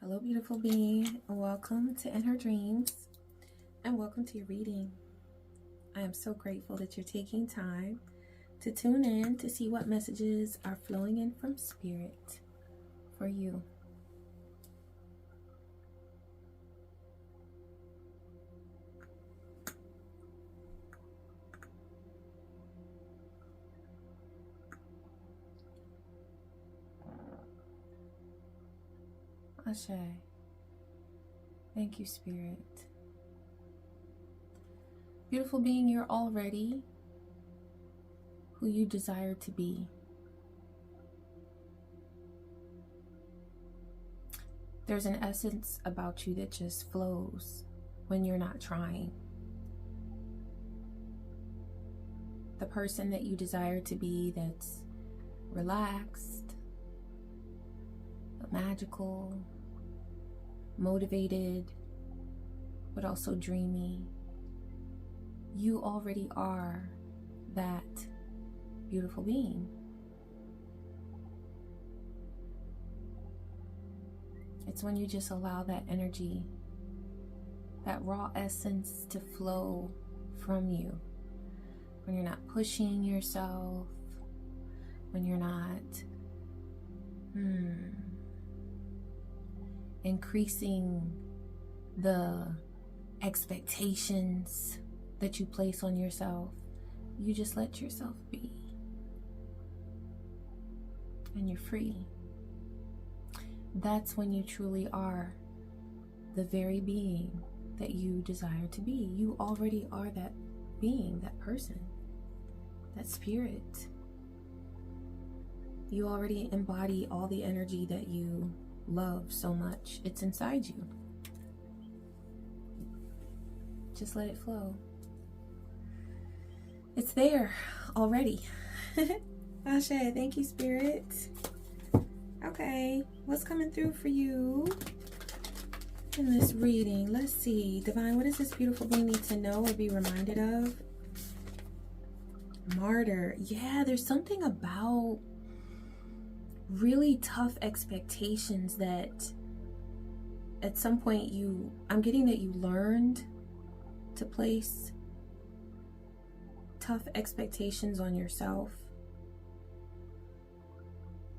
Hello, beautiful being. Welcome to In Her Dreams and welcome to your reading. I am so grateful that you're taking time to tune in to see what messages are flowing in from Spirit for you. Ashe. Thank you, Spirit. Beautiful being, you're already who you desire to be. There's an essence about you that just flows when you're not trying. The person that you desire to be that's relaxed, magical, motivated, but also dreamy. You already are that beautiful being. It's when you just allow that energy, that raw essence to flow from you. When you're not pushing yourself, when you're not increasing the expectations that you place on yourself. You just let yourself be. And you're free. That's when you truly are the very being that you desire to be. You already are that being, that person, that spirit. You already embody all the energy that you love so much. It's inside you. Just let it flow. It's there already. Ashe, thank you, Spirit. Okay, what's coming through for you in this reading? Let's see. Divine, what does this beautiful being need to know or be reminded of? Martyr. Yeah, there's something about really tough expectations that at some point I'm getting that you learned to place tough expectations on yourself.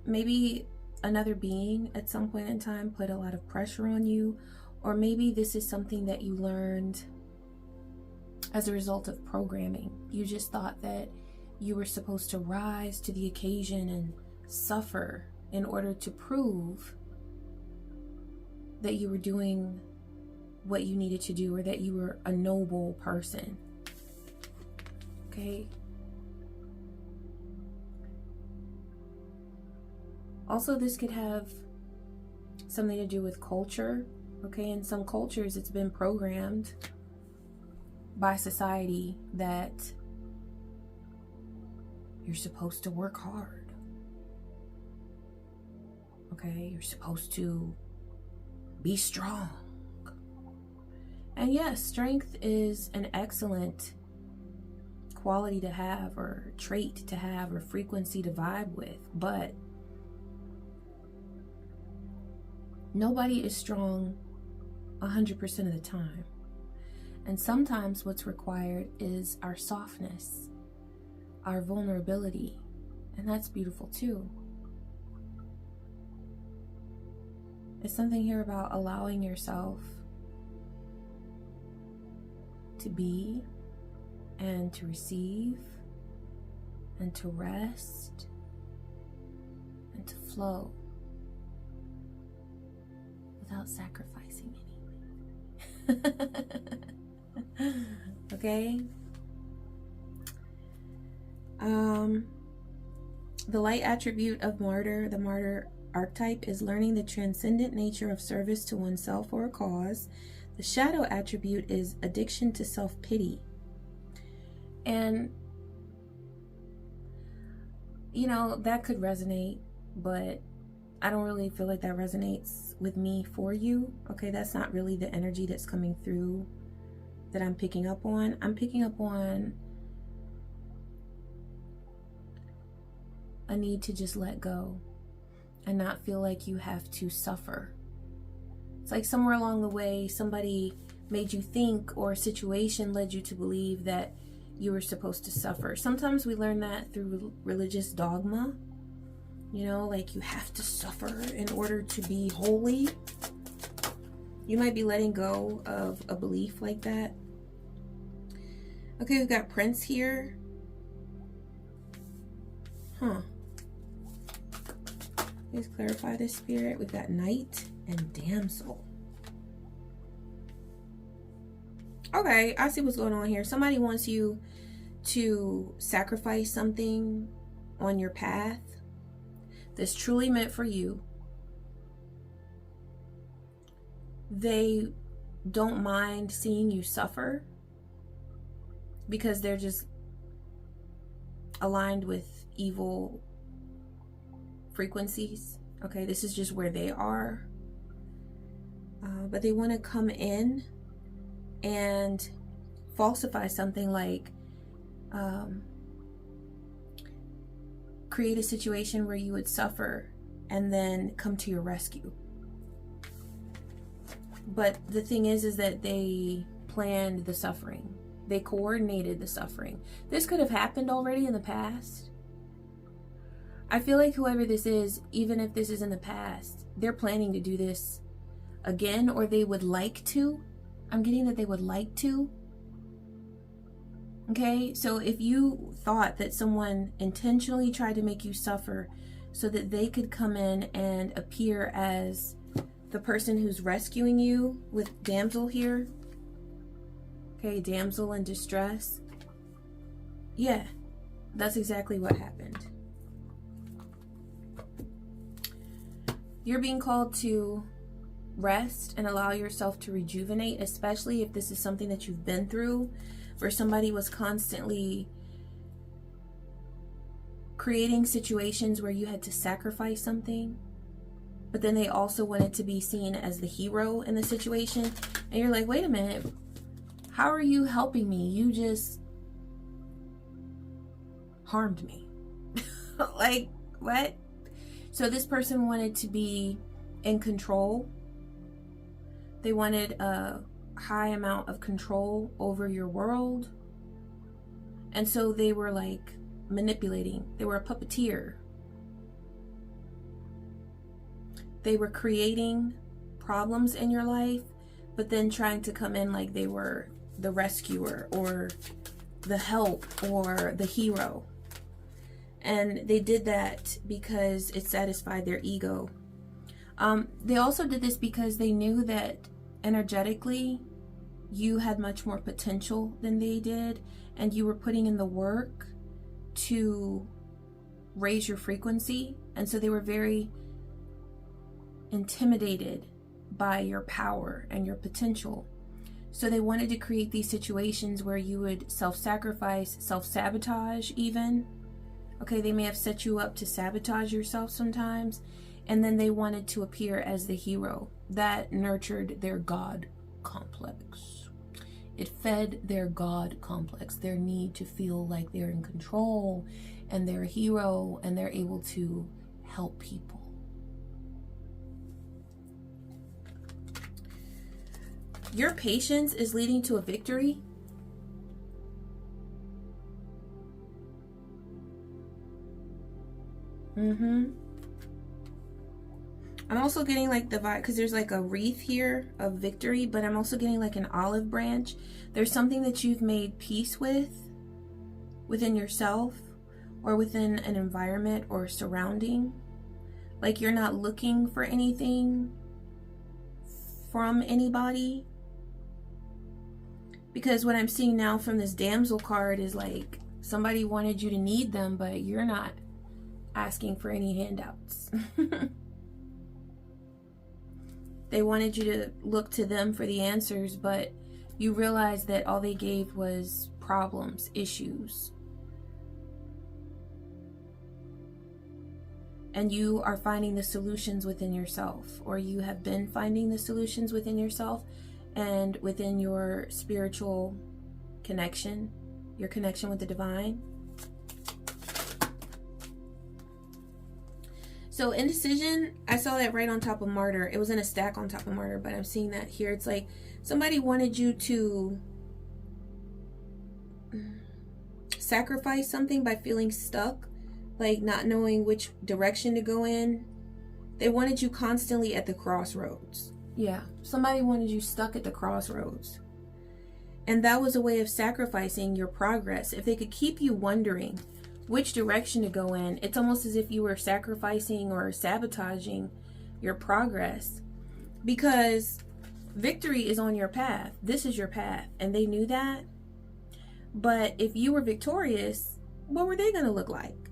Maybe another being at some point in time put a lot of pressure on you, or maybe this is something that you learned as a result of programming. You just thought that you were supposed to rise to the occasion and suffer in order to prove that you were doing what you needed to do, or that you were a noble person. Okay. Also, this could have something to do with culture. Okay, in some cultures it's been programmed by society that you're supposed to work hard. Okay, you're supposed to be strong. And yes, strength is an excellent quality to have, or trait to have, or frequency to vibe with, but nobody is strong 100% of the time. And sometimes what's required is our softness, our vulnerability, and that's beautiful too. It's something here about allowing yourself to be and to receive and to rest and to flow without sacrificing anything. Okay? The light attribute of martyr, the martyr archetype, is learning the transcendent nature of service to oneself or a cause. The shadow attribute is addiction to self-pity. And, you know, that could resonate, but I don't really feel like that resonates with me for you. Okay, that's not really the energy that's coming through that I'm picking up on. I'm picking up on a need to just let go and not feel like you have to suffer It's like somewhere along the way, somebody made you think, or a situation led you to believe that you were supposed to suffer. Sometimes we learn that through religious dogma. You know, like you have to suffer in order to be holy. You might be letting go of a belief like that. Okay, we've got Prince here. Please clarify this, Spirit. We've got Knight and Damsel. Okay, I see what's going on here. Somebody wants you to sacrifice something on your path that's truly meant for you. They don't mind seeing you suffer because they're just aligned with evil frequencies. Okay, this is just where they are. But they want to come in and falsify something, like create a situation where you would suffer and then come to your rescue. But the thing is that they planned the suffering. They coordinated the suffering. This could have happened already in the past. I feel like whoever this is, even if this is in the past, they're planning to do this again, or they would like to. I'm getting that they would like to. Okay, so if you thought that someone intentionally tried to make you suffer so that they could come in and appear as the person who's rescuing you, with Damsel here, okay, damsel in distress, yeah, that's exactly what happened. You're being called to rest and allow yourself to rejuvenate, especially if this is something that you've been through, where somebody was constantly creating situations where you had to sacrifice something, but then they also wanted to be seen as the hero in the situation. And you're like, wait a minute, how are you helping me? You just harmed me. Like, what? So this person wanted to be in control. They wanted a high amount of control over your world. And so they were like manipulating. They were a puppeteer. They were creating problems in your life, but then trying to come in like they were the rescuer or the help or the hero. And they did that because it satisfied their ego. They also did this because they knew that energetically you had much more potential than they did, and you were putting in the work to raise your frequency. And so they were very intimidated by your power and your potential. So they wanted to create these situations where you would self-sacrifice, self-sabotage even. Okay, they may have set you up to sabotage yourself sometimes, and then they wanted to appear as the hero. That nurtured their God complex. It fed their God complex, their need to feel like they're in control and they're a hero and they're able to help people. Your patience is leading to a victory. I'm also getting like the vibe, because there's like a wreath here of victory, but I'm also getting like an olive branch. There's something that you've made peace with within yourself or within an environment or surrounding. Like you're not looking for anything from anybody. Because what I'm seeing now from this damsel card is like somebody wanted you to need them, but you're not asking for any handouts. They wanted you to look to them for the answers, but you realize that all they gave was problems, issues. And you are finding the solutions within yourself, or you have been finding the solutions within yourself and within your spiritual connection, your connection with the divine. So indecision, I saw that right on top of martyr. It was in a stack on top of martyr, but I'm seeing that here. It's like somebody wanted you to sacrifice something by feeling stuck, like not knowing which direction to go in. They wanted you constantly at the crossroads. Yeah, somebody wanted you stuck at the crossroads. And that was a way of sacrificing your progress. If they could keep you wondering which direction to go in, it's almost as if you were sacrificing or sabotaging your progress, because victory is on your path. This is your path, and they knew that. But if you were victorious, what were they going to look like?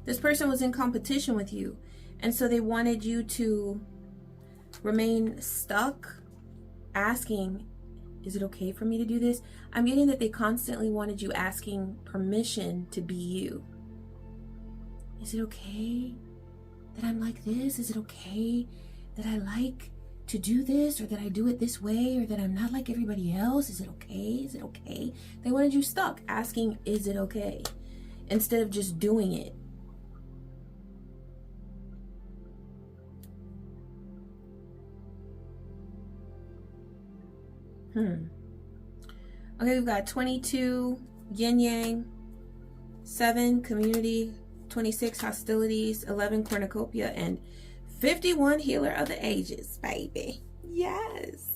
This person was in competition with you, and so they wanted you to remain stuck, asking, is it okay for me to do this? I'm getting that they constantly wanted you asking permission to be you. Is it okay that I'm like this? Is it okay that I like to do this, or that I do it this way, or that I'm not like everybody else? Is it okay? Is it okay? They wanted you stuck asking, is it okay? Instead of just doing it. Okay, we've got 22, yin yang, 7, community, 26, hostilities, 11, cornucopia, and 51, healer of the ages, baby. Yes.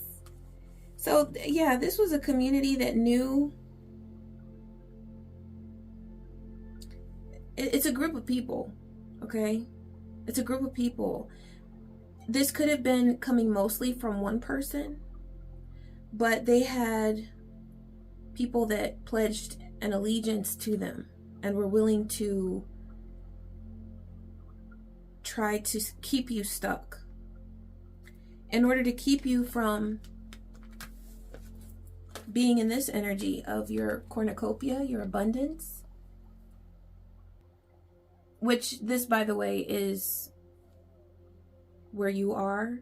So, yeah, this was a community that knew. It's a group of people, okay? It's a group of people. This could have been coming mostly from one person, but they had people that pledged an allegiance to them and were willing to try to keep you stuck in order to keep you from being in this energy of your cornucopia, your abundance, which this, by the way, is where you are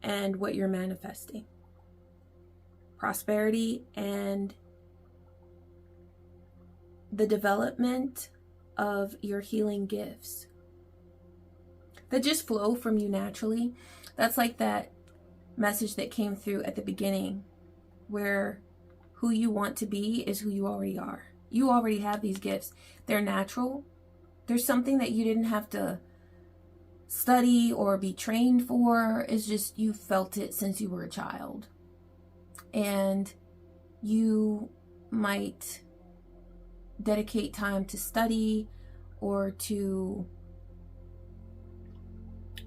and what you're manifesting. Prosperity and the development of your healing gifts that just flow from you naturally. That's like that message that came through at the beginning, where who you want to be is who you already are. You already have these gifts. They're natural. There's something that you didn't have to study or be trained for. It's just you felt it since you were a child. And you might dedicate time to study or to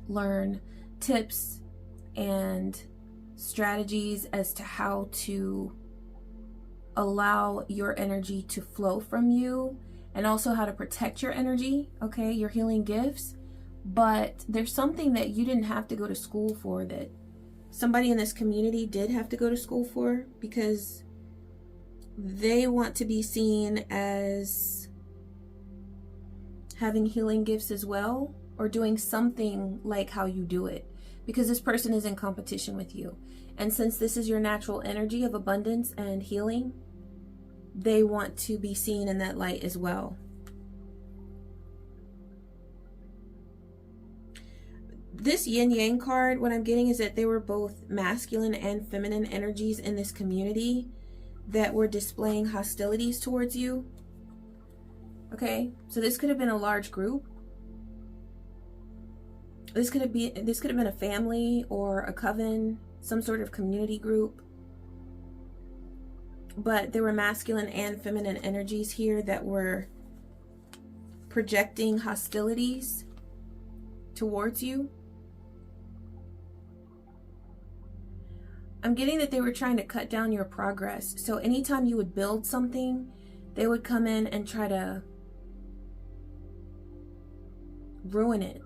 learn tips and strategies as to how to allow your energy to flow from you, and also how to protect your energy, okay, your healing gifts. But there's something that you didn't have to go to school for that somebody in this community did have to go to school for, because they want to be seen as having healing gifts as well, or doing something like how you do it, because this person is in competition with you. And since this is your natural energy of abundance and healing, they want to be seen in that light as well. This yin yang card, what I'm getting is that they were both masculine and feminine energies in this community that were displaying hostilities towards you. Okay, so this could have been a large group. This could have been a family or a coven, some sort of community group. But there were masculine and feminine energies here that were projecting hostilities towards you. I'm getting that they were trying to cut down your progress. So anytime you would build something, they would come in and try to ruin it.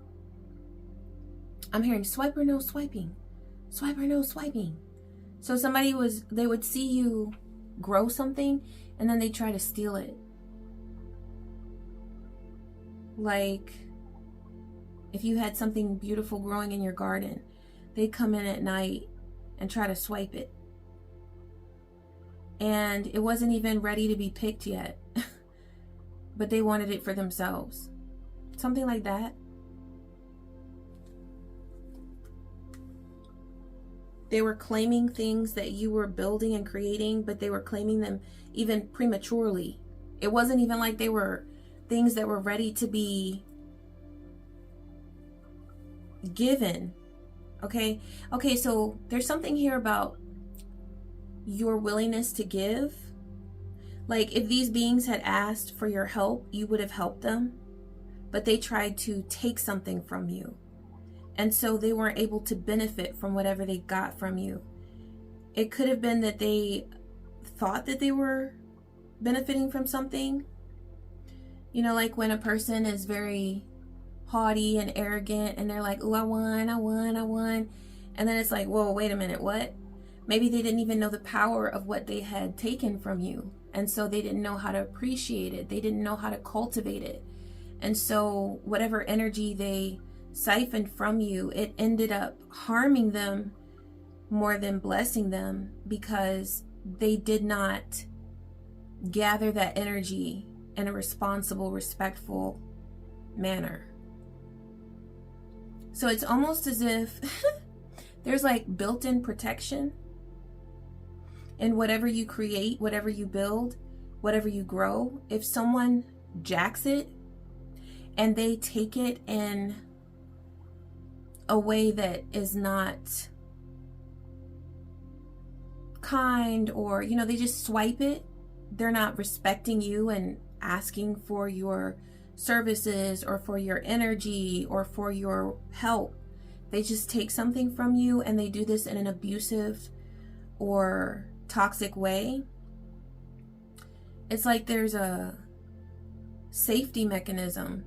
I'm hearing swiper no swiping. Swiper no swiping. So they would see you grow something and then they try to steal it. Like if you had something beautiful growing in your garden, they'd come in at night and try to swipe it. And it wasn't even ready to be picked yet. But they wanted it for themselves. Something like that. They were claiming things that you were building and creating, but they were claiming them even prematurely. It wasn't even like they were things that were ready to be given. Okay? Okay, so there's something here about your willingness to give. Like, if these beings had asked for your help, you would have helped them, but they tried to take something from you. And so they weren't able to benefit from whatever they got from you. It could have been that they thought that they were benefiting from something. You know, like when a person is very haughty and arrogant and they're like, oh, I won. And then it's like, whoa, wait a minute, what? Maybe they didn't even know the power of what they had taken from you. And so they didn't know how to appreciate it. They didn't know how to cultivate it. And so whatever energy they siphoned from you, it ended up harming them more than blessing them, because they did not gather that energy in a responsible, respectful manner. So it's almost as if there's like built-in protection in whatever you create, whatever you build, whatever you grow. If someone jacks it and they take it in a way that is not kind, or, you know, they just swipe it, they're not respecting you and asking for your services or for your energy or for your help. They just take something from you, and they do this in an abusive or toxic way. It's like there's a safety mechanism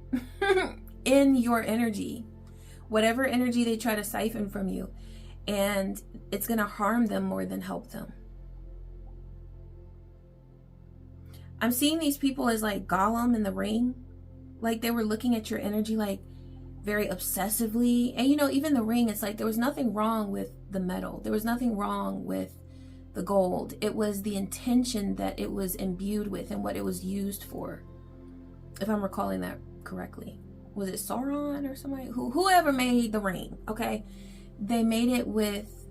in your energy, whatever energy they try to siphon from you, and it's going to harm them more than help them. I'm seeing these people as like Gollum in the Ring. Like they were looking at your energy like very obsessively. And you know, even the ring, it's like there was nothing wrong with the metal. There was nothing wrong with the gold. It was the intention that it was imbued with and what it was used for. If I'm recalling that correctly. Was it Sauron or somebody? Whoever made the ring, okay? They made it with,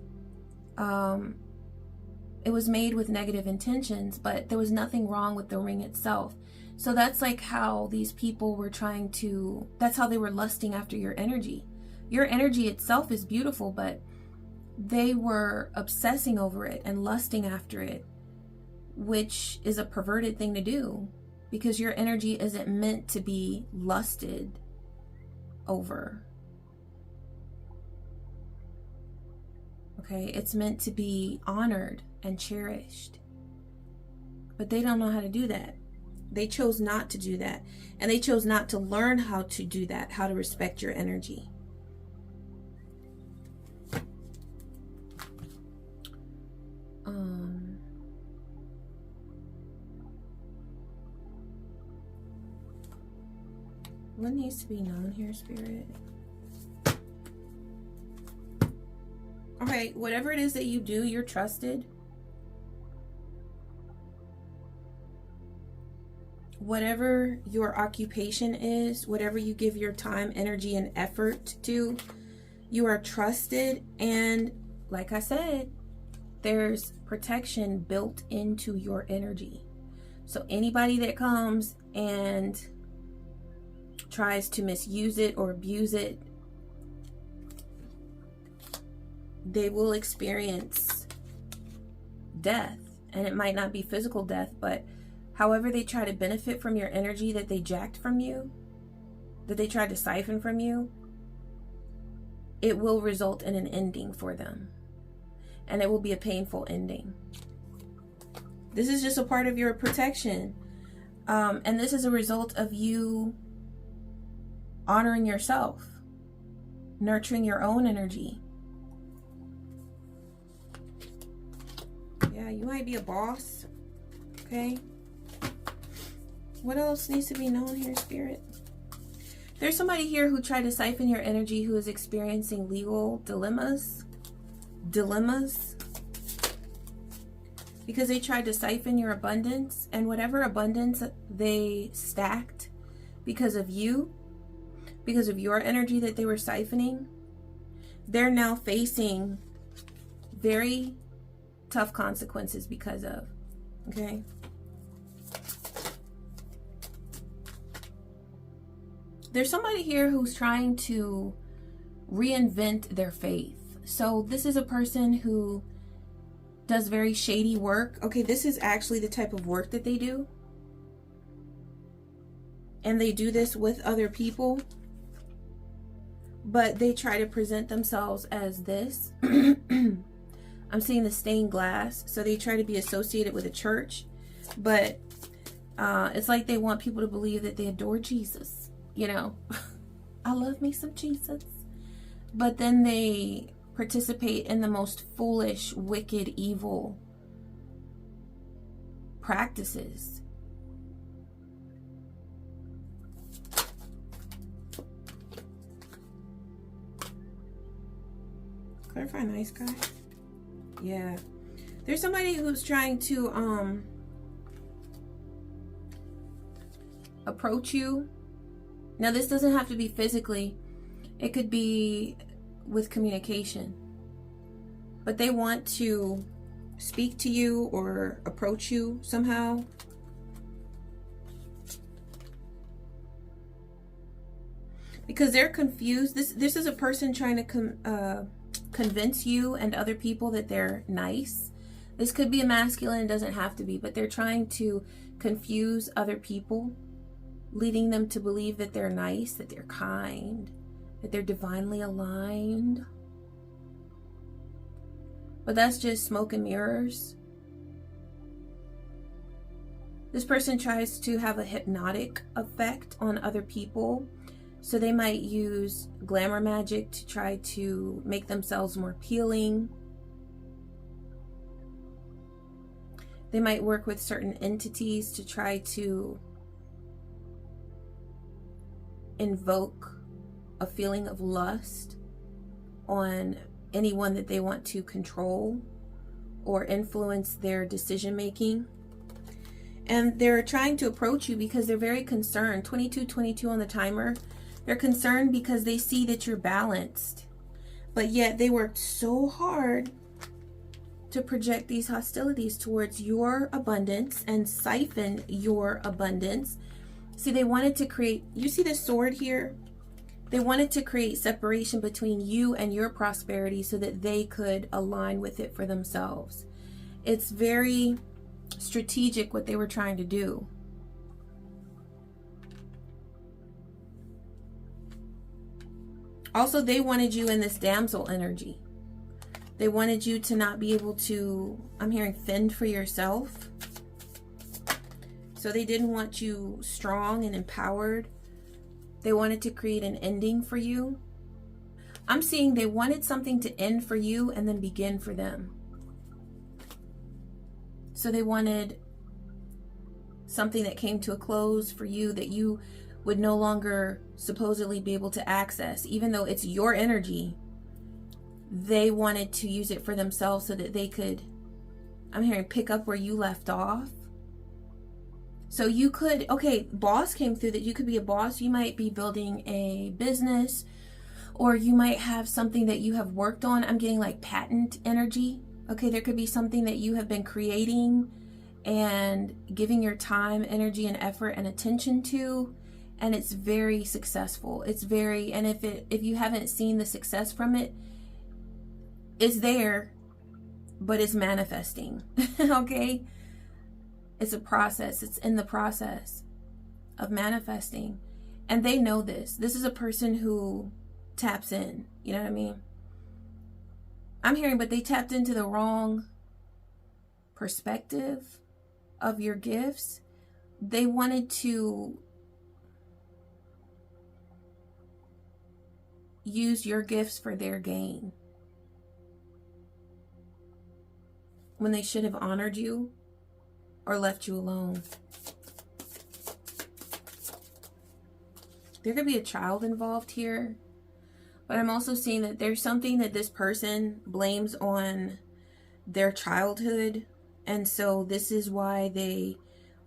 it was made with negative intentions, but there was nothing wrong with the ring itself. So that's like how these people were trying to, that's how they were lusting after your energy. Your energy itself is beautiful, but they were obsessing over it and lusting after it, which is a perverted thing to do, because your energy isn't meant to be lusted over. Okay, it's meant to be honored and cherished. But they don't know how to do that. They chose not to do that. And they chose not to learn how to do that, how to respect your energy. What needs to be known here, Spirit? Okay, whatever it is that you do, you're trusted. Whatever your occupation is, whatever you give your time, energy, and effort to, you are trusted. And like I said, there's protection built into your energy. So anybody that comes and tries to misuse it or abuse it, they will experience death. And it might not be physical death, but however they try to benefit from your energy that they jacked from you, that they tried to siphon from you, it will result in an ending for them. And it will be a painful ending. This is just a part of your protection. And this is a result of you honoring yourself, nurturing your own energy. Yeah, you might be a boss. Okay. What else needs to be known here, Spirit? There's somebody here who tried to siphon your energy who is experiencing legal dilemmas. Because they tried to siphon your abundance, and whatever abundance they stacked because of you, because of your energy that they were siphoning, they're now facing very tough consequences because of, okay? There's somebody here who's trying to reinvent their faith. So this is a person who does very shady work. Okay, this is actually the type of work that they do. And they do this with other people. But they try to present themselves as this. I'm seeing the stained glass. So they try to be associated with a church. But it's like they want people to believe that they adore Jesus. You know, I love me some Jesus. But then they participate in the most foolish, wicked, evil practices. Clarify nice guy. Yeah. There's somebody who's trying to approach you. Now this doesn't have to be physically. It could be with communication. But they want to speak to you or approach you somehow. Because they're confused. This is a person trying to convince you and other people that they're nice. This could be a masculine, it doesn't have to be, but they're trying to confuse other people, leading them to believe that they're nice, that they're kind, that they're divinely aligned. But that's just smoke and mirrors. This person tries to have a hypnotic effect on other people. So they might use glamour magic to try to make themselves more appealing. They might work with certain entities to try to invoke a feeling of lust on anyone that they want to control or influence their decision making. And they're trying to approach you because they're very concerned. 2222 on the timer. They're concerned because they see that you're balanced, but yet they worked so hard to project these hostilities towards your abundance and siphon your abundance. See, they wanted to create, you see the sword here? They wanted to create separation between you and your prosperity so that they could align with it for themselves. It's very strategic what they were trying to do. Also, they wanted you in this damsel energy. They wanted you to not be able to, I'm hearing, fend for yourself. So they didn't want you strong and empowered. They wanted to create an ending for you. I'm seeing they wanted something to end for you and then begin for them. So they wanted something that came to a close for you that you would no longer supposedly be able to access, even though it's your energy. They wanted to use it for themselves so that they could, I'm hearing, pick up where you left off. So you could, okay, boss came through, that you could be a boss. You might be building a business, or you might have something that you have worked on. I'm getting like patent energy. Okay, there could be something that you have been creating and giving your time, energy, and effort and attention to. And it's very successful. It's very, and if you haven't seen the success from it, it's there, but it's manifesting. Okay? It's a process. It's in the process of manifesting. And they know this. This is a person who taps in. You know what I mean? I'm hearing, but they tapped into the wrong perspective of your gifts. They wanted to use your gifts for their gain, when they should have honored you or left you alone. There could be a child involved here, but I'm also seeing that there's something that this person blames on their childhood, and so this is why they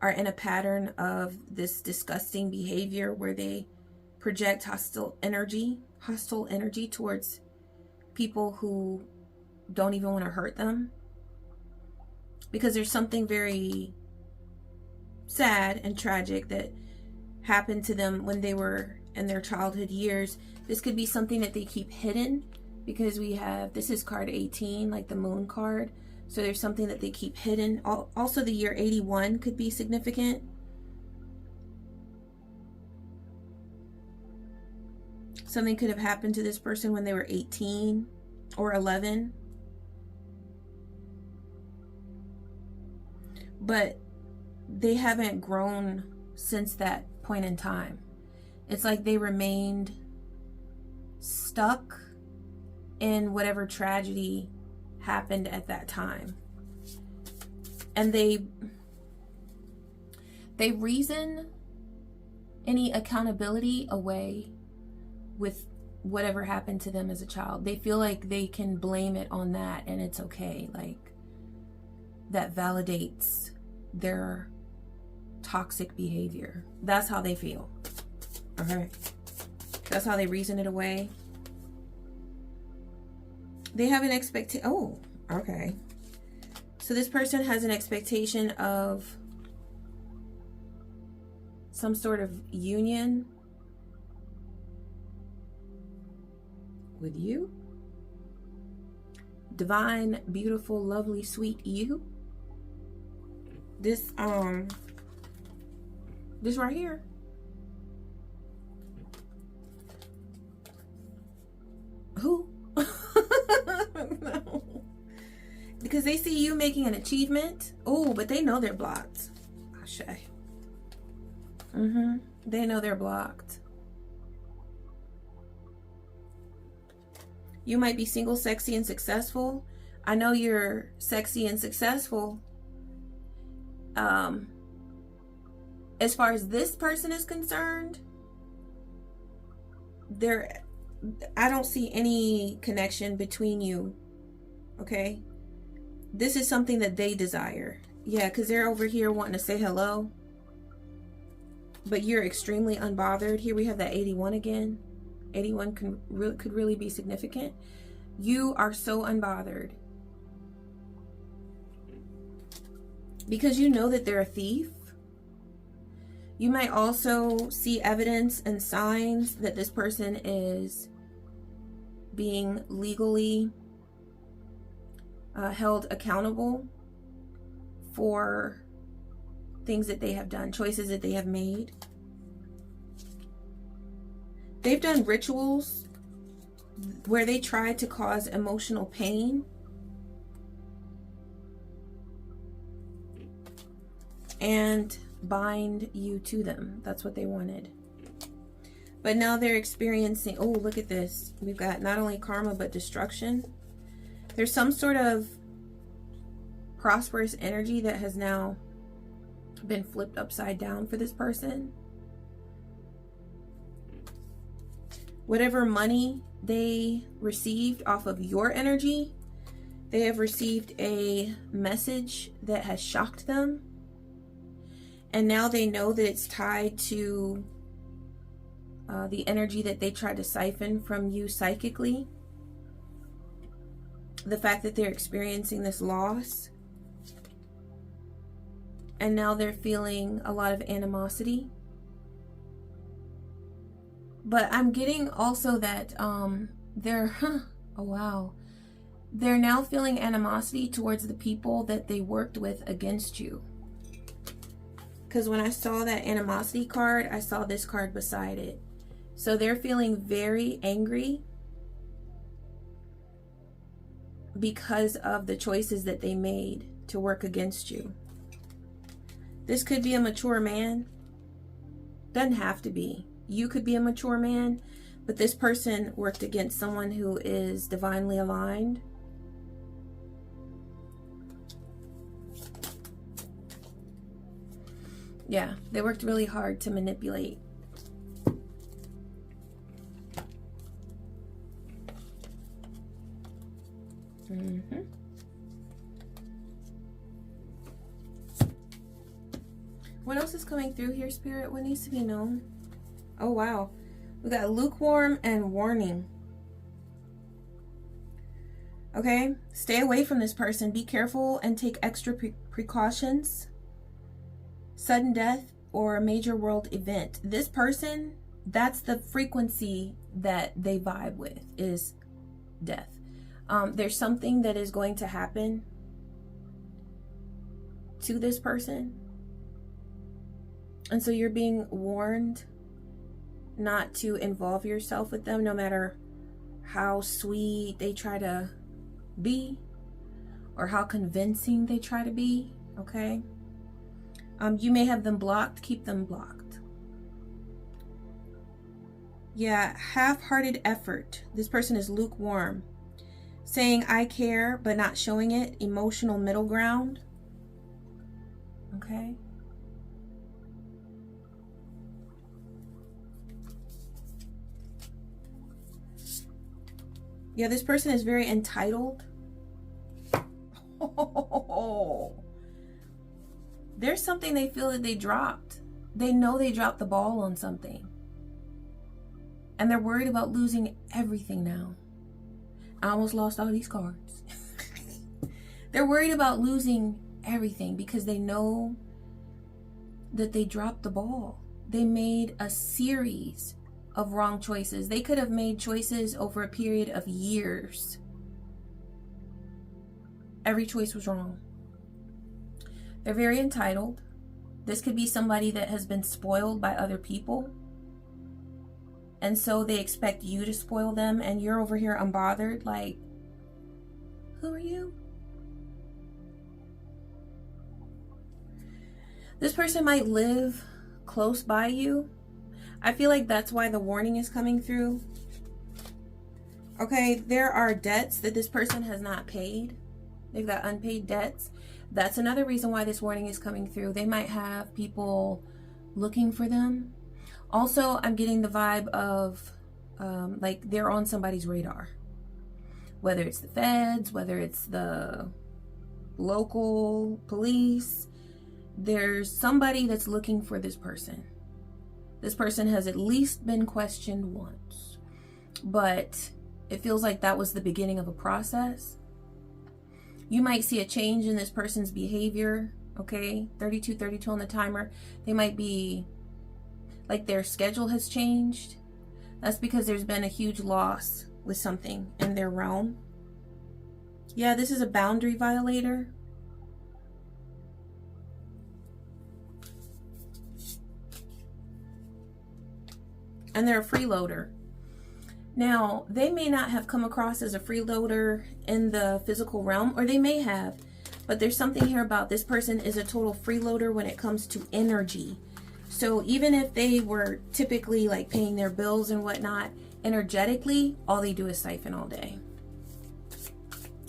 are in a pattern of this disgusting behavior where they project hostile energy towards people who don't even want to hurt them, because there's something very sad and tragic that happened to them when they were in their childhood years. This could be something that they keep hidden, because we have, this is card 18, like the moon card. So there's something that they keep hidden. Also, the year 81 could be significant. Something could have happened to this person when they were 18 or 11. But they haven't grown since that point in time. It's like they remained stuck in whatever tragedy happened at that time. And they reason any accountability away with whatever happened to them as a child. They feel like they can blame it on that and it's okay. Like, that validates their toxic behavior. That's how they feel. Okay. That's how they reason it away. They have an expectation. Oh, okay. So this person has an expectation of some sort of union with you. Divine, beautiful, lovely, sweet you. This right here. Who? No. Because they see you making an achievement. Oh, but they know they're blocked. Ashe. They know they're blocked. You might be single, sexy, and successful. I know you're sexy and successful. As far as this person is concerned, I don't see any connection between you. Okay? This is something that they desire. Yeah, because they're over here wanting to say hello. But you're extremely unbothered. Here we have that 81 again. 81 could really be significant. You are so unbothered. Because you know that they're a thief. You might also see evidence and signs that this person is being legally held accountable for things that they have done, choices that they have made. They've done rituals where they try to cause emotional pain and bind you to them. That's what they wanted. But now they're experiencing, oh, look at this. We've got not only karma, but destruction. There's some sort of prosperous energy that has now been flipped upside down for this person. Whatever money they received off of your energy, they have received a message that has shocked them. And now they know that it's tied to the energy that they tried to siphon from you psychically. The fact that they're experiencing this loss. And now they're feeling a lot of animosity. But I'm getting also that they're, oh wow. They're now feeling animosity towards the people that they worked with against you. Because when I saw that animosity card, I saw this card beside it. So they're feeling very angry because of the choices that they made to work against you. This could be a mature man. Doesn't have to be. You could be a mature man, but this person worked against someone who is divinely aligned. Yeah, they worked really hard to manipulate. What else is coming through here, Spirit? What needs to be known? Oh, wow. We got lukewarm and warning. Okay, stay away from this person. Be careful and take extra precautions. Sudden death or a major world event. This person, that's the frequency that they vibe with, is death. There's something that is going to happen to this person. And so you're being warned not to involve yourself with them, no matter how sweet they try to be or how convincing they try to be, okay? You may have them blocked. Keep them blocked. Yeah, half-hearted effort. This person is lukewarm. Saying I care but not showing it. Emotional middle ground. Okay. Yeah, this person is very entitled. There's something they feel that they dropped. They know they dropped the ball on something. And they're worried about losing everything now. I almost lost all these cards. They're worried about losing everything because they know that they dropped the ball. They made a series of wrong choices. They could have made choices over a period of years. Every choice was wrong. They're very entitled. This could be somebody that has been spoiled by other people. And so they expect you to spoil them, and you're over here unbothered, like, who are you? This person might live close by you. I feel like that's why the warning is coming through. Okay, there are debts that this person has not paid. They've got unpaid debts. That's another reason why this warning is coming through. They might have people looking for them. Also, I'm getting the vibe of like they're on somebody's radar. Whether it's the feds, whether it's the local police, there's somebody that's looking for this person. This person has at least been questioned once. But it feels like that was the beginning of a process. You might see a change in this person's behavior, okay? 32 on the timer. They might be, like their schedule has changed. That's because there's been a huge loss with something in their realm. Yeah, this is a boundary violator. And they're a freeloader. Now, they may not have come across as a freeloader in the physical realm, or they may have, but there's something here about this person is a total freeloader when it comes to energy. So even if they were typically like paying their bills and whatnot, energetically, all they do is siphon all day.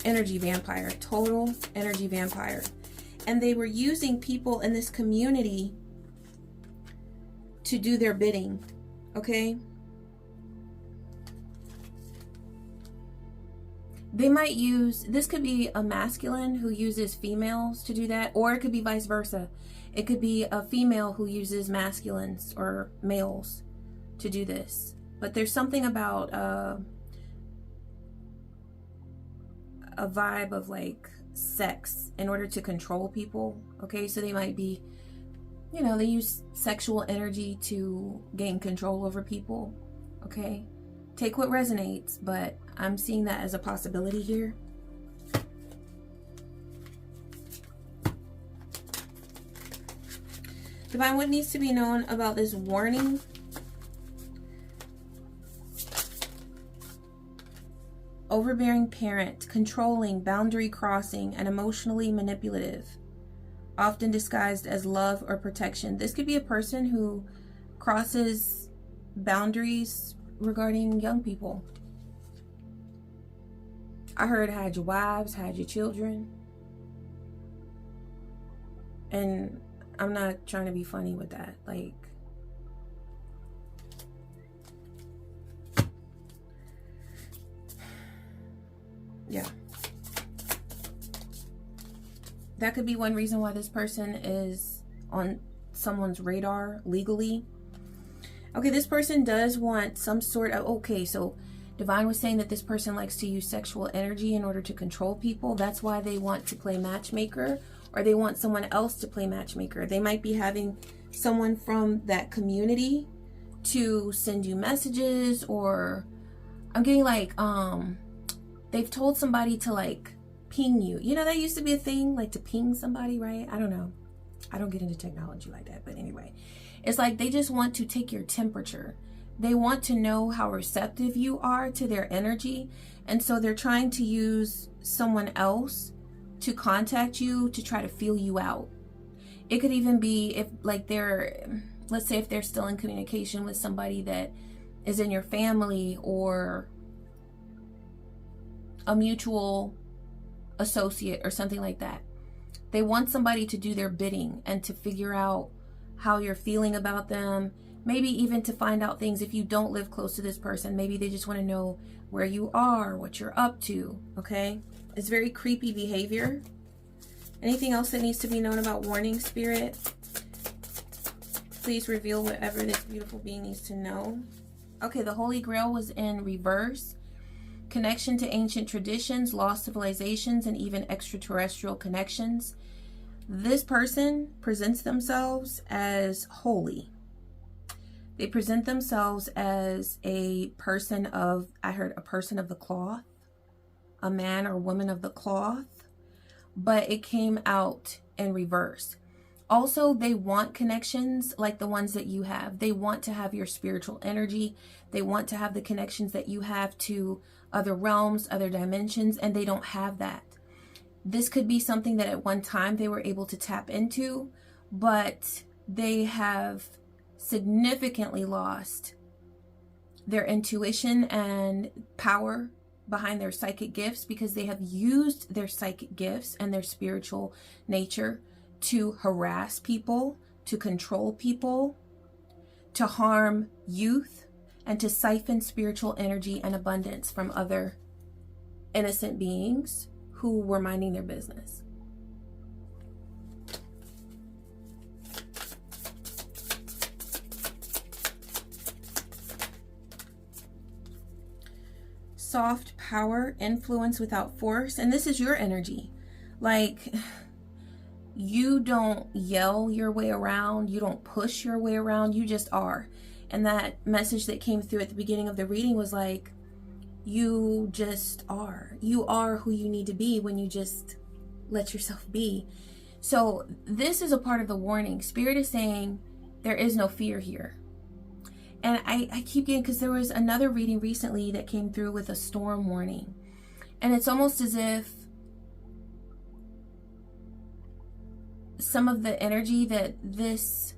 Energy vampire, total energy vampire. And they were using people in this community to do their bidding, okay? They might use, this could be a masculine who uses females to do that, or it could be vice versa. It could be a female who uses masculines or males to do this. But there's something about a vibe of like sex in order to control people. Okay, so they might be, you know, they use sexual energy to gain control over people. Okay, take what resonates, but I'm seeing that as a possibility here. Divine, what needs to be known about this warning? Overbearing parent, controlling, boundary crossing, and emotionally manipulative, often disguised as love or protection. This could be a person who crosses boundaries regarding young people. I heard hide your wives, hide your children. And I'm not trying to be funny with that. Like, yeah. That could be one reason why this person is on someone's radar legally. Okay, this person does want some sort of, okay, so Divine was saying that this person likes to use sexual energy in order to control people. That's why they want to play matchmaker, or they want someone else to play matchmaker. They might be having someone from that community to send you messages, or I'm getting like, they've told somebody to like ping you. You know, that used to be a thing, like to ping somebody, right? I don't know. I don't get into technology like that, but anyway, it's like they just want to take your temperature. They want to know how receptive you are to their energy. And so they're trying to use someone else to contact you to try to feel you out. It could even be if like let's say if they're still in communication with somebody that is in your family or a mutual associate or something like that. They want somebody to do their bidding and to figure out how you're feeling about them. Maybe even to find out things if you don't live close to this person. Maybe they just want to know where you are, what you're up to, okay? It's very creepy behavior. Anything else that needs to be known about warning, Spirit? Please reveal whatever this beautiful being needs to know. Okay, the Holy Grail was in reverse. Connection to ancient traditions, lost civilizations, and even extraterrestrial connections. This person presents themselves as holy. They present themselves as a person of, I heard a person of the cloth, a man or woman of the cloth, but it came out in reverse. Also, they want connections like the ones that you have. They want to have your spiritual energy. They want to have the connections that you have to other realms, other dimensions, and they don't have that. This could be something that at one time they were able to tap into, but they have significantly lost their intuition and power behind their psychic gifts because they have used their psychic gifts and their spiritual nature to harass people, to control people, to harm youth, and to siphon spiritual energy and abundance from other innocent beings who were minding their business. Soft power, influence without force. And this is your energy. Like, you don't yell your way around. You don't push your way around. You just are. And that message that came through at the beginning of the reading was like, you just are. You are who you need to be when you just let yourself be. So this is a part of the warning. Spirit is saying there is no fear here. And I keep getting, because there was another reading recently that came through with a storm warning. And it's almost as if some of the energy that this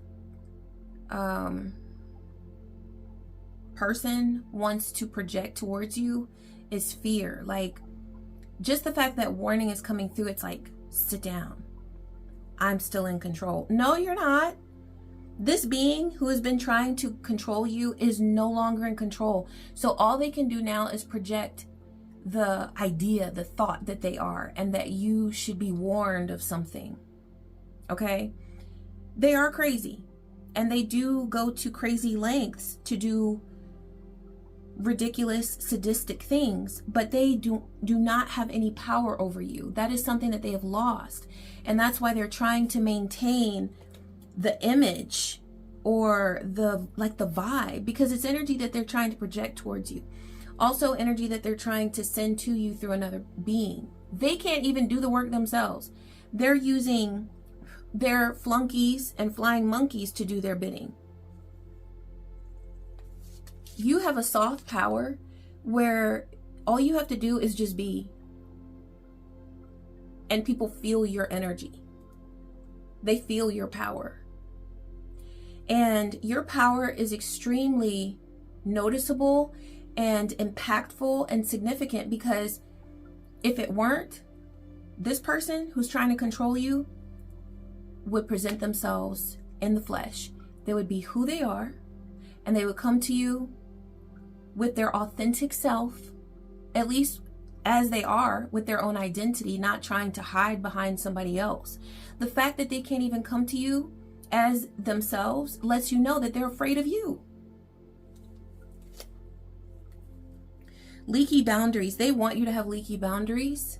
person wants to project towards you is fear. Like, just the fact that warning is coming through, it's like, sit down. I'm still in control. No, you're not. This being who has been trying to control you is no longer in control. So all they can do now is project the idea, the thought that they are, and that you should be warned of something. Okay? They are crazy. And they do go to crazy lengths to do ridiculous, sadistic things, but they do not have any power over you. That is something that they have lost. And that's why they're trying to maintain the image or the vibe, because it's energy that they're trying to project towards you. Also energy that they're trying to send to you through another being. They can't even do the work themselves. They're using their flunkies and flying monkeys to do their bidding. You have a soft power where all you have to do is just be. And people feel your energy. They feel your power. And your power is extremely noticeable and impactful and significant, because if it weren't, this person who's trying to control you would present themselves in the flesh. They would be who they are, and they would come to you with their authentic self, at least as they are, with their own identity, not trying to hide behind somebody else. The fact that they can't even come to you as themselves lets you know that they're afraid of you. Leaky boundaries. They want you to have leaky boundaries.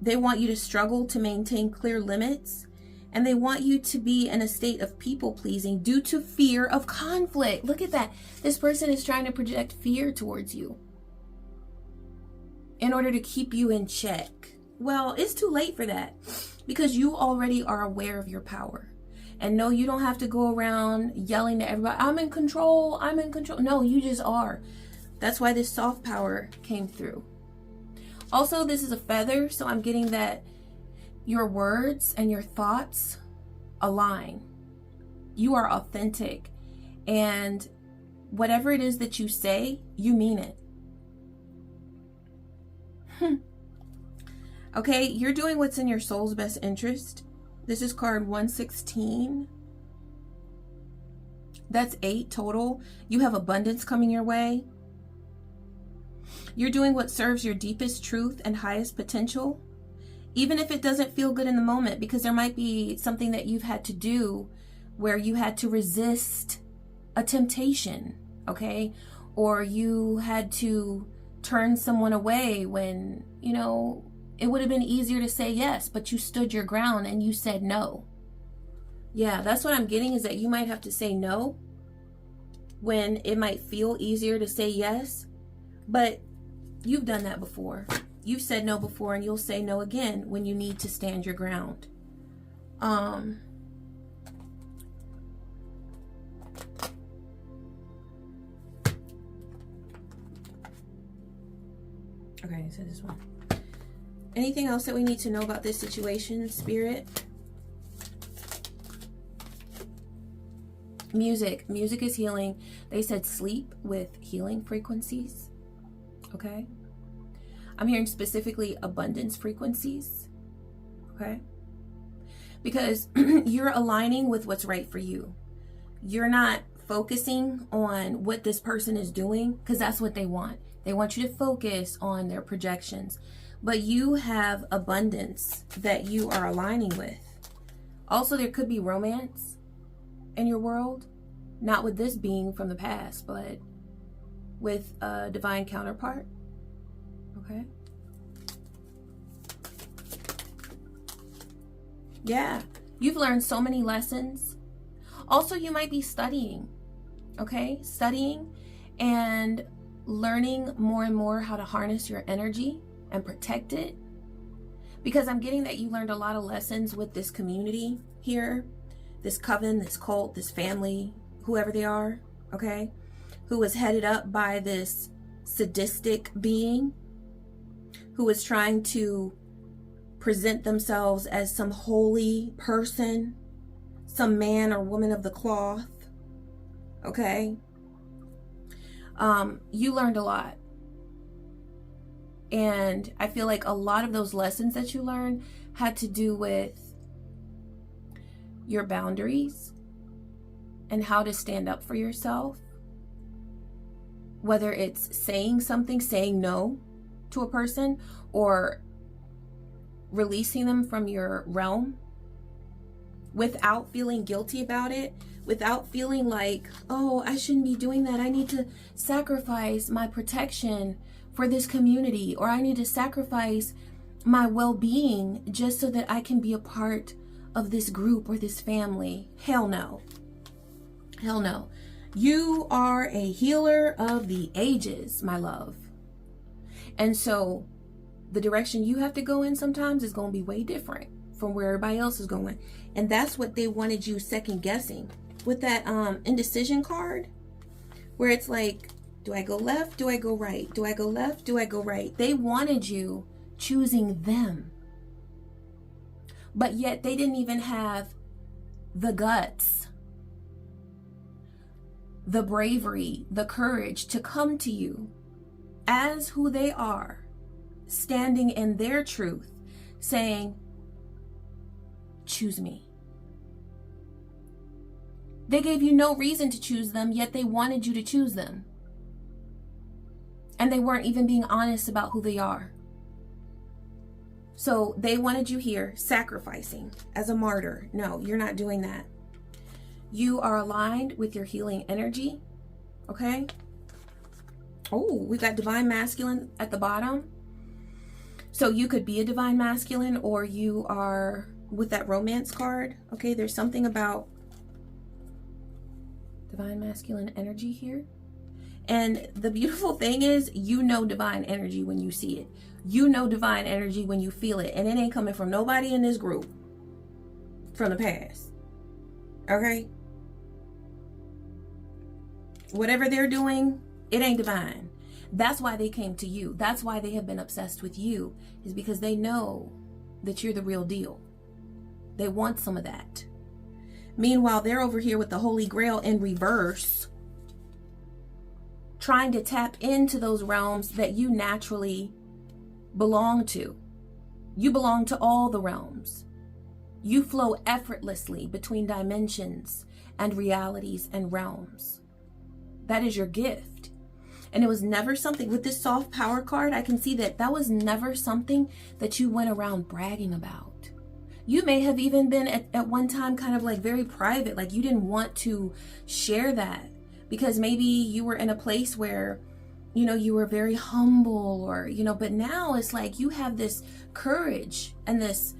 They want you to struggle to maintain clear limits. And they want you to be in a state of people-pleasing due to fear of conflict. Look at that. This person is trying to project fear towards you in order to keep you in check. Well, it's too late for that, because you already are aware of your power. And no, you don't have to go around yelling to everybody, I'm in control, I'm in control. No, you just are. That's why this soft power came through. Also, this is a feather, so I'm getting that your words and your thoughts align. You are authentic, and whatever it is that you say, you mean it. Okay, you're doing what's in your soul's best interest. This is card 116. That's 8 total. You have abundance coming your way. You're doing what serves your deepest truth and highest potential, even if it doesn't feel good in the moment, because there might be something that you've had to do where you had to resist a temptation, okay? Or you had to turn someone away when, you know, it would have been easier to say yes, but you stood your ground and you said no. Yeah, that's what I'm getting, is that you might have to say no when it might feel easier to say yes, but you've done that before. You've said no before, and you'll say no again when you need to stand your ground. Okay, so this one. Anything else that we need to know about this situation, Spirit? Music. Music is healing. They said sleep with healing frequencies. Okay? I'm hearing specifically abundance frequencies. Okay? Because you're aligning with what's right for you. You're not focusing on what this person is doing, because that's what they want. They want you to focus on their projections. But you have abundance that you are aligning with. Also, there could be romance in your world. Not with this being from the past, but with a divine counterpart. Okay? Yeah. You've learned so many lessons. Also, you might be studying. Okay? Studying and learning more and more how to harness your energy and protect it, because I'm getting that you learned a lot of lessons with this community here, this coven, this cult, this family, whoever they are, okay, who was headed up by this sadistic being who was trying to present themselves as some holy person, some man or woman of the cloth. Okay, you learned a lot. And I feel like a lot of those lessons that you learned had to do with your boundaries and how to stand up for yourself. Whether it's saying something, saying no to a person, or releasing them from your realm without feeling guilty about it, without feeling like, oh, I shouldn't be doing that. I need to sacrifice my protection for this community, or I need to sacrifice my well-being just so that I can be a part of this group or this family. Hell no. Hell no. You are a healer of the ages, my love. And so the direction you have to go in sometimes is going to be way different from where everybody else is going. And that's what they wanted you second guessing with that indecision card, where it's like, do I go left? Do I go right? Do I go left? Do I go right? They wanted you choosing them. But yet they didn't even have the guts, the bravery, the courage to come to you as who they are, standing in their truth, saying, choose me. They gave you no reason to choose them, yet they wanted you to choose them. And they weren't even being honest about who they are. So they wanted you here sacrificing as a martyr. No, you're not doing that. You are aligned with your healing energy. Okay? Oh, we got divine masculine at the bottom. So you could be a divine masculine, or you are with that romance card. Okay, there's something about divine masculine energy here. And the beautiful thing is, you know divine energy when you see it. You know divine energy when you feel it. And it ain't coming from nobody in this group from the past. Okay? Whatever they're doing, it ain't divine. That's why they came to you. That's why they have been obsessed with you, is because they know that you're the real deal. They want some of that. Meanwhile, they're over here with the Holy Grail in reverse, trying to tap into those realms that you naturally belong to. You belong to all the realms. You flow effortlessly between dimensions and realities and realms. That is your gift. And it was never something, with this soft power card, I can see that that was never something that you went around bragging about. You may have even been at one time kind of like very private, like you didn't want to share that because maybe you were in a place where, you know, you were very humble, or, you know, but now it's like you have this courage and this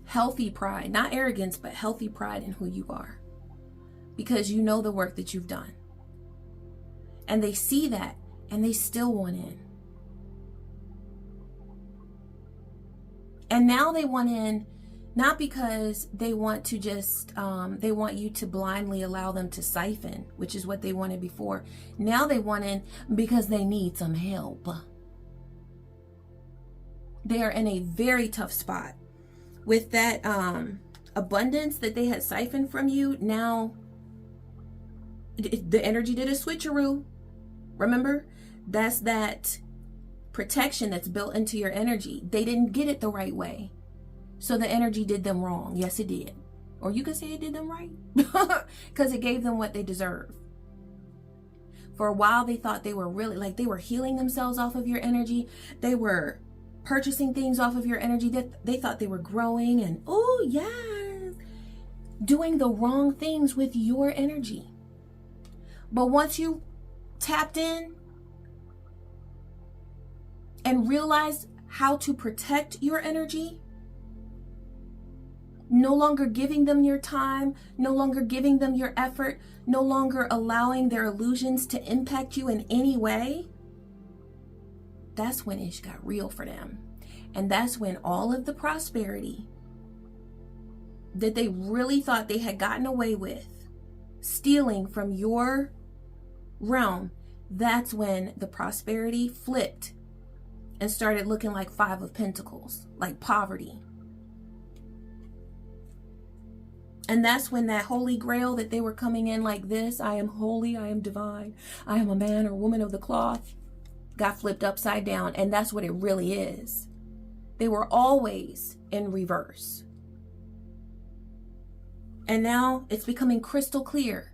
healthy pride, not arrogance, but healthy pride in who you are, because you know the work that you've done. And they see that and they still want in. And now they want in, not because they want to just, they want you to blindly allow them to siphon, which is what they wanted before. Now they want in because they need some help. They are in a very tough spot. With that abundance that they had siphoned from you, now the energy did a switcheroo. Remember, that's that protection that's built into your energy. They didn't get it the right way, so the energy did them wrong. Yes, it did. Or you could say it did them right, because it gave them what they deserve. For a while, they thought they were really, like, they were healing themselves off of your energy. They were purchasing things off of your energy. That they thought they were growing and, oh yes, doing the wrong things with your energy. But once you tapped in and realized how to protect your energy, no longer giving them your time, no longer giving them your effort, no longer allowing their illusions to impact you in any way, that's when it got real for them. And that's when all of the prosperity that they really thought they had gotten away with, stealing from your realm, that's when the prosperity flipped and started looking like Five of Pentacles, like poverty. And that's when that Holy Grail that they were coming in like this, I am holy, I am divine, I am a man or woman of the cloth, got flipped upside down. And that's what it really is. They were always in reverse. And now it's becoming crystal clear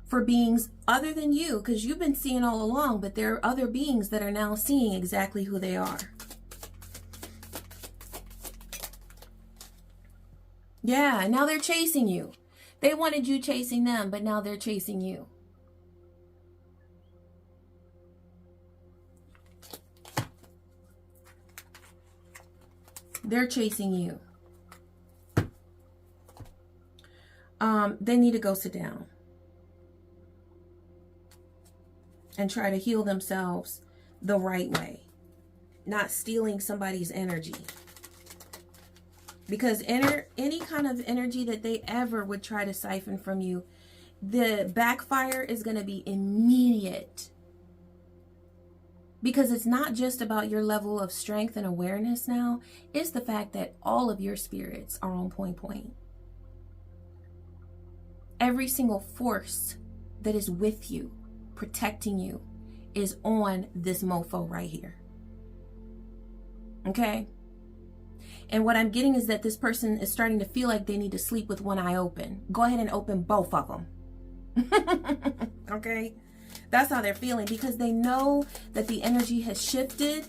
for beings other than you, because you've been seeing all along, but there are other beings that are now seeing exactly who they are. Yeah, now they're chasing you. They wanted you chasing them, but now they're chasing you. They're chasing you. They need to go sit down and try to heal themselves the right way, not stealing somebody's energy. Because any kind of energy that they ever would try to siphon from you, the backfire is going to be immediate. Because it's not just about your level of strength and awareness now. It's the fact that all of your spirits are on point. Every single force that is with you, protecting you, is on this mofo right here. Okay? And what I'm getting is that this person is starting to feel like they need to sleep with one eye open. Go ahead and open both of them. Okay? That's how they're feeling, because they know that the energy has shifted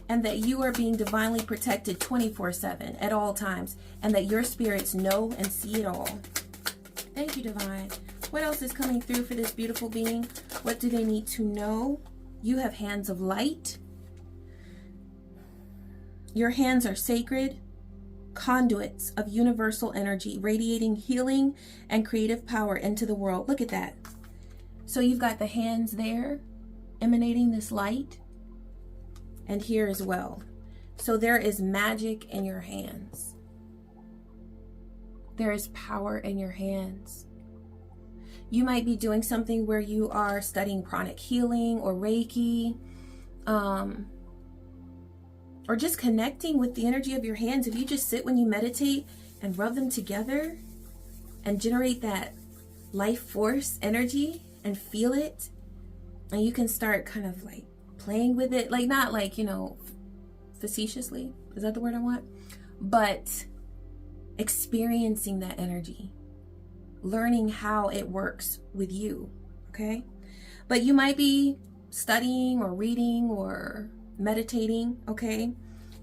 and that you are being divinely protected 24/7 at all times, and that your spirits know and see it all. Thank you, Divine. What else is coming through for this beautiful being? What do they need to know? You have hands of light. Your hands are sacred conduits of universal energy, radiating healing and creative power into the world. Look at that. So you've got the hands there emanating this light, and here as well. So there is magic in your hands. There is power in your hands. You might be doing something where you are studying pranic healing or Reiki, or just connecting with the energy of your hands. If you just sit when you meditate and rub them together and generate that life force energy and feel it, and you can start kind of like playing with it, like not like, you know, facetiously, is that the word I want? But experiencing that energy, learning how it works with you, okay? But you might be studying or reading or meditating, okay?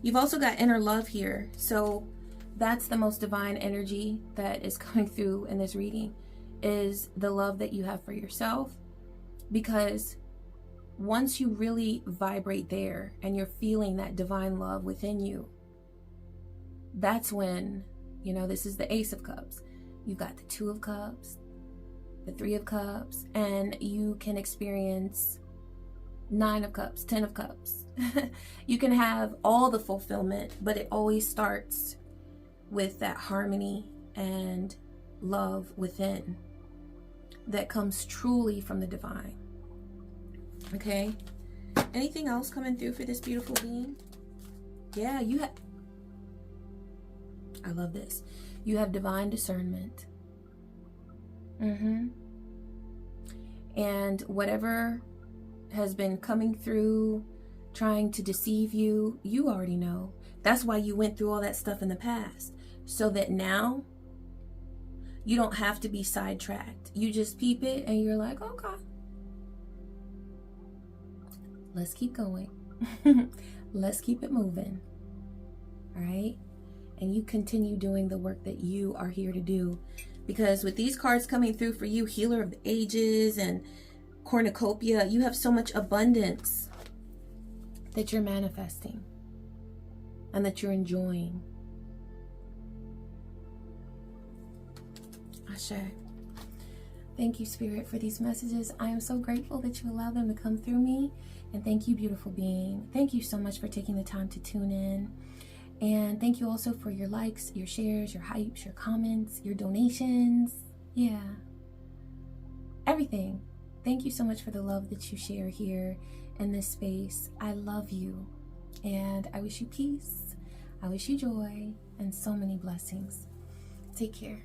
You've also got inner love here. So that's the most divine energy that is coming through in this reading, is the love that you have for yourself. Because once you really vibrate there and you're feeling that divine love within you, that's when, you know, this is the Ace of Cups. You've got the Two of Cups, the Three of Cups, and you can experience Nine of Cups, 10 of Cups. You can have all the fulfillment, but it always starts with that harmony and love within that comes truly from the divine. Okay? Anything else coming through for this beautiful being? Yeah, you have... I love this. You have divine discernment. And whatever has been coming through, trying to deceive you, you already know. That's why you went through all that stuff in the past. So that now, you don't have to be sidetracked. You just peep it and you're like, okay, let's keep going. Let's keep it moving. All right? And you continue doing the work that you are here to do. Because with these cards coming through for you, Healer of the Ages and Cornucopia, you have so much abundance that you're manifesting and that you're enjoying. Ashe. Thank you, Spirit, for these messages. I am so grateful that you allow them to come through me. And thank you, beautiful being. Thank you so much for taking the time to tune in. And thank you also for your likes, your shares, your hypes, your comments, your donations. Yeah. Everything. Thank you so much for the love that you share here in this space. I love you. And I wish you peace. I wish you joy and so many blessings. Take care.